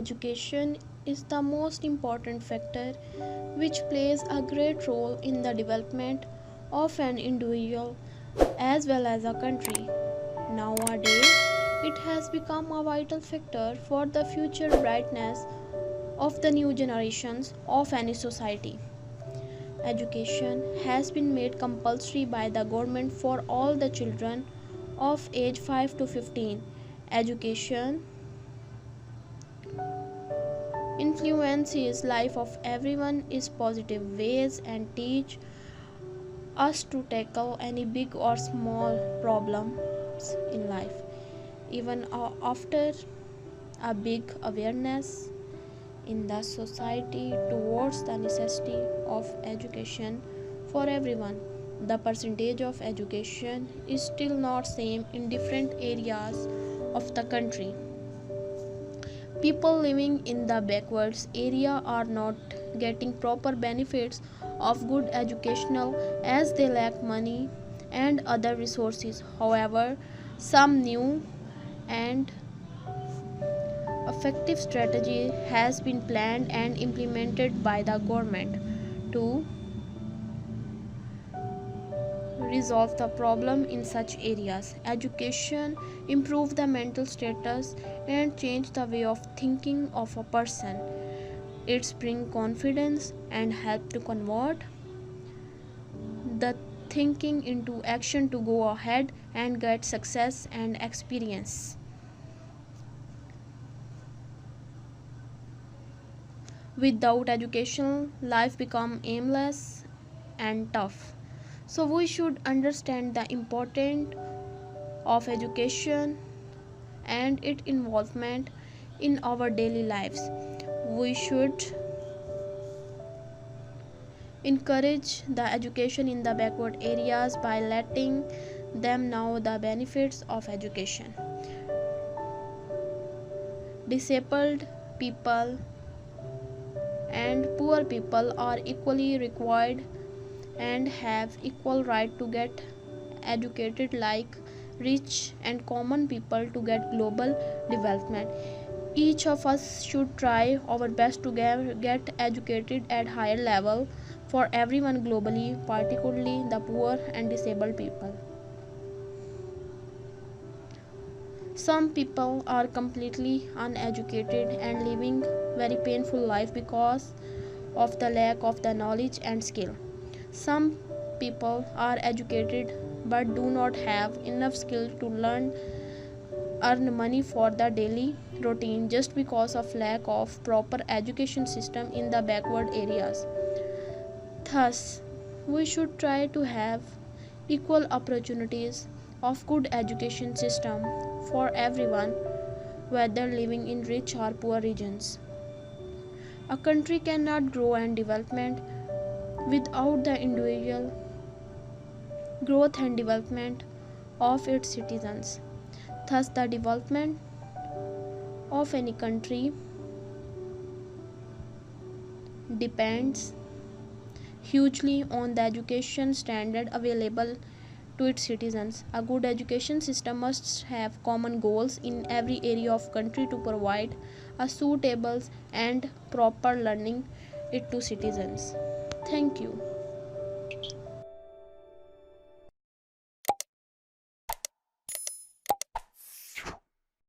education is the most important factor which plays a great role in the development of an individual as well as a country. Nowadays, it has become a vital factor for the future brightness of the new generations of any society. Education has been made compulsory by the government for all the children of age 5 to 15. Education influences life of everyone in positive ways and teach us to tackle any big or small problems in life. Even after a big awareness in the society towards the necessity of education for everyone, the percentage of education is still not same in different areas of the country. People living in the backwards area are not getting proper benefits of good educational as they lack money and other resources. However, some new and effective strategy has been planned and implemented by the government to resolve the problem in such areas. Education improve the mental status and change the way of thinking of a person. It's bring confidence and help to convert the thinking into action to go ahead and get success and experience. Without education, life become aimless and tough. So we should understand the importance of education and its involvement in our daily lives. We should encourage the education in the backward areas by letting them know the benefits of education. Disabled people and poor people are equally required and have equal right to get educated like rich and common people to get global development. Each of us should try our best to get educated at higher level for everyone globally, particularly the poor and disabled people. Some people are completely uneducated and living very painful life because of the lack of the knowledge and skill. Some people are educated but do not have enough skill to earn money for the daily routine just because of lack of proper education system in the backward areas. Thus, we should try to have equal opportunities of good education system for everyone whether living in rich or poor regions. A country cannot grow and development without the individual growth and development of its citizens. Thus, the development of any country depends hugely on the education standard available to its citizens. A good education system must have common goals in every area of country to provide a suitable and proper learning it to citizens. Thank you.